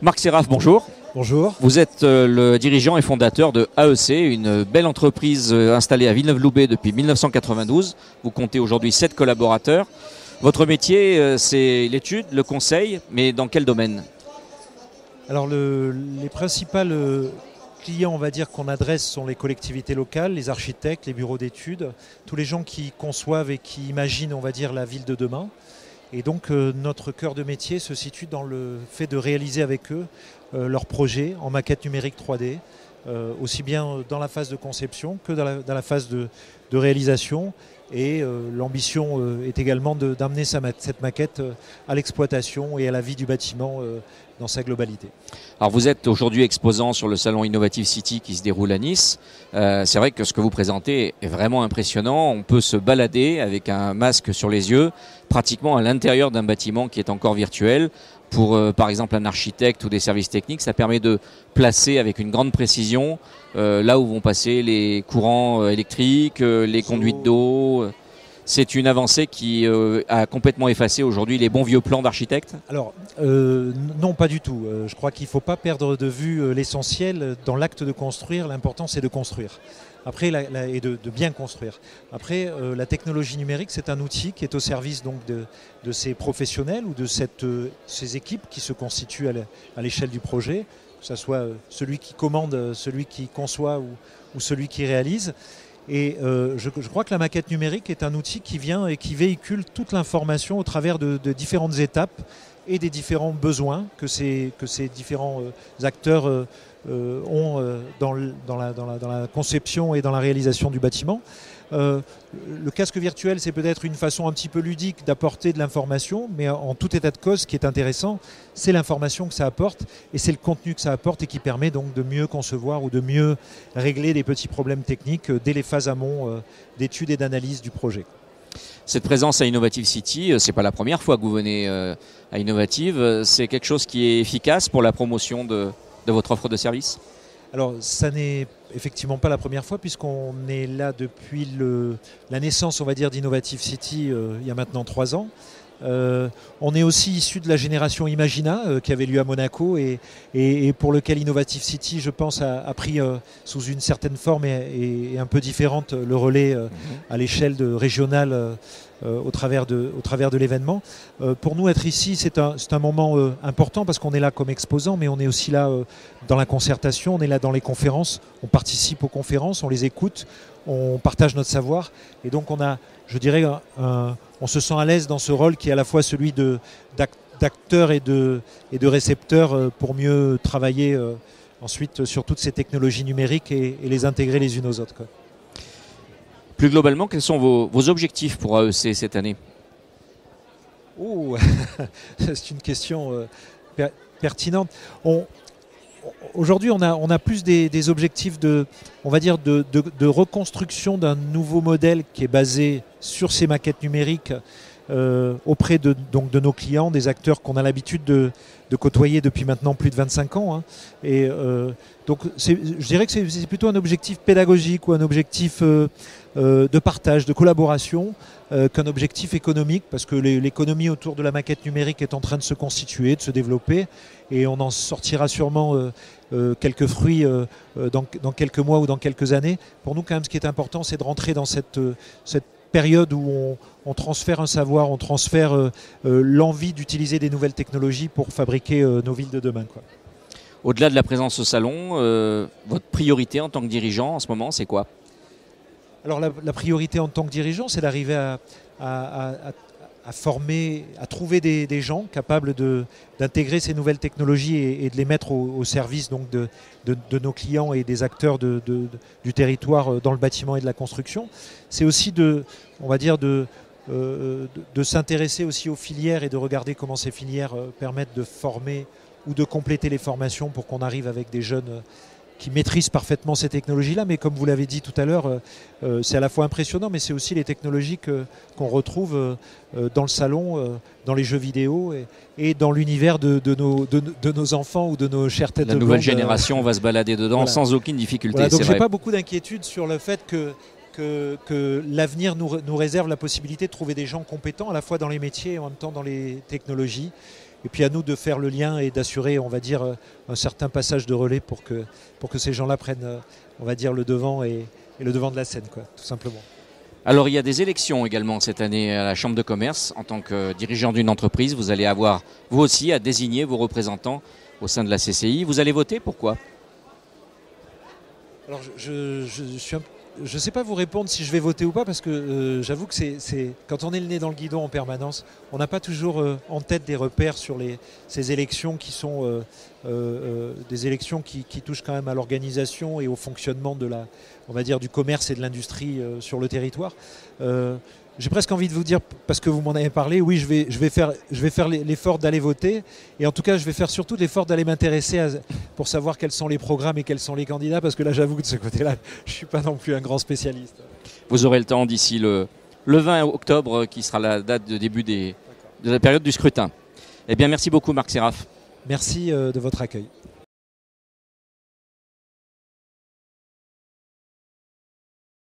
Marc Serraf, bonjour. Bonjour. Vous êtes le dirigeant et fondateur de AEC, une belle entreprise installée à Villeneuve-Loubet depuis 1992. Vous comptez aujourd'hui 7 collaborateurs. Votre métier, c'est l'étude, le conseil, mais dans quel domaine? Alors les principaux clients, on va dire, qu'on adresse sont les collectivités locales, les architectes, les bureaux d'études, tous les gens qui conçoivent et qui imaginent, on va dire, la ville de demain. Et donc notre cœur de métier se situe dans le fait de réaliser avec eux leurs projets en maquette numérique 3D, aussi bien dans la phase de conception que dans la phase de réalisation. Et l'ambition est également d'amener cette maquette à l'exploitation et à la vie du bâtiment dans sa globalité. Alors vous êtes aujourd'hui exposant sur le salon Innovative City qui se déroule à Nice. C'est vrai que ce que vous présentez est vraiment impressionnant. On peut se balader avec un masque sur les yeux, pratiquement à l'intérieur d'un bâtiment qui est encore virtuel. Pour par exemple un architecte ou des services techniques, ça permet de placer avec une grande précision là où vont passer les courants électriques, les conduites d'eau. C'est une avancée qui a complètement effacé aujourd'hui les bons vieux plans d'architectes? Alors non, pas du tout. Je crois qu'il ne faut pas perdre de vue l'essentiel. Dans l'acte de construire, l'important c'est de construire. Après, et de bien construire. Après, la technologie numérique, c'est un outil qui est au service donc, de ces professionnels ou de ces équipes qui se constituent à l'échelle du projet, que ce soit celui qui commande, celui qui conçoit ou celui qui réalise. Et je crois que la maquette numérique est un outil qui vient et qui véhicule toute l'information au travers de différentes étapes et des différents besoins que ces différents acteurs ont dans la conception et dans la réalisation du bâtiment. Le casque virtuel, c'est peut-être une façon un petit peu ludique d'apporter de l'information, mais en tout état de cause, ce qui est intéressant, c'est l'information que ça apporte et c'est le contenu que ça apporte et qui permet donc de mieux concevoir ou de mieux régler des petits problèmes techniques dès les phases amont d'études et d'analyse du projet. Cette présence à Innovative City, c'est pas la première fois que vous venez à Innovative. C'est quelque chose qui est efficace pour la promotion de votre offre de service? Alors, ça n'est effectivement pas la première fois puisqu'on est là depuis la naissance, on va dire, d'Innovative City il y a maintenant 3 ans. On est aussi issu de la génération Imagina qui avait lieu à Monaco et pour lequel Innovative City, je pense, a pris sous une certaine forme et un peu différente le relais à l'échelle régionale au travers de l'événement. Pour nous, être ici, c'est un moment important parce qu'on est là comme exposant, mais on est aussi là dans la concertation, on est là dans les conférences, on participe aux conférences, on les écoute, on partage notre savoir et donc on a, je dirais, on se sent à l'aise dans ce rôle qui est à la fois celui d'acteur et de récepteur pour mieux travailler ensuite sur toutes ces technologies numériques et les intégrer les unes aux autres, quoi. Plus globalement, quels sont vos objectifs pour AEC cette année? C'est une question pertinente. Aujourd'hui, on a plus des objectifs on va dire de reconstruction d'un nouveau modèle qui est basé sur ces maquettes numériques auprès de nos clients, des acteurs qu'on a l'habitude de côtoyer depuis maintenant plus de 25 ans. Et donc, je dirais que c'est plutôt un objectif pédagogique ou un objectif de partage, de collaboration, qu'un objectif économique, parce que l'économie autour de la maquette numérique est en train de se constituer, de se développer, et on en sortira sûrement quelques fruits dans quelques mois ou dans quelques années. Pour nous, quand même, ce qui est important, c'est de rentrer dans cette période où on transfère un savoir, on transfère l'envie d'utiliser des nouvelles technologies pour fabriquer nos villes de demain, quoi. Au-delà de la présence au salon, votre priorité en tant que dirigeant en ce moment, c'est quoi? Alors la priorité en tant que dirigeant, c'est d'arriver à former, à trouver des gens capables d'intégrer ces nouvelles technologies et de les mettre au service donc de nos clients et des acteurs du territoire dans le bâtiment et de la construction. C'est aussi on va dire de s'intéresser aussi aux filières et de regarder comment ces filières permettent de former ou de compléter les formations pour qu'on arrive avec des jeunes qui maîtrisent parfaitement ces technologies-là. Mais comme vous l'avez dit tout à l'heure, c'est à la fois impressionnant, mais c'est aussi les technologies qu'on retrouve dans le salon, dans les jeux vidéo et dans l'univers de nos enfants ou de nos chères têtes blondes. La nouvelle génération va se balader dedans, voilà, sans aucune difficulté. Voilà, donc je n'ai pas beaucoup d'inquiétude sur le fait que que l'avenir nous réserve la possibilité de trouver des gens compétents à la fois dans les métiers et en même temps dans les technologies. Et puis à nous de faire le lien et d'assurer, on va dire, un certain passage de relais pour que ces gens-là prennent, on va dire, le devant et le devant de la scène, quoi, tout simplement. Alors il y a des élections également cette année à la Chambre de commerce. En tant que dirigeant d'une entreprise, vous allez avoir vous aussi à désigner vos représentants au sein de la CCI. Vous allez voter, pourquoi? Alors je ne sais pas vous répondre si je vais voter ou pas parce que j'avoue que quand on est le nez dans le guidon en permanence, on n'a pas toujours en tête des repères sur ces élections qui sont des élections qui touchent quand même à l'organisation et au fonctionnement on va dire, du commerce et de l'industrie sur le territoire. J'ai presque envie de vous dire, parce que vous m'en avez parlé, oui, je vais faire l'effort d'aller voter. Et en tout cas, je vais faire surtout l'effort d'aller m'intéresser pour savoir quels sont les programmes et quels sont les candidats. Parce que là, j'avoue que de ce côté-là, je ne suis pas non plus un grand spécialiste. Vous aurez le temps d'ici le 20 octobre, qui sera la date de début de la période du scrutin. Eh bien, merci beaucoup, Marc Séraph. Merci de votre accueil.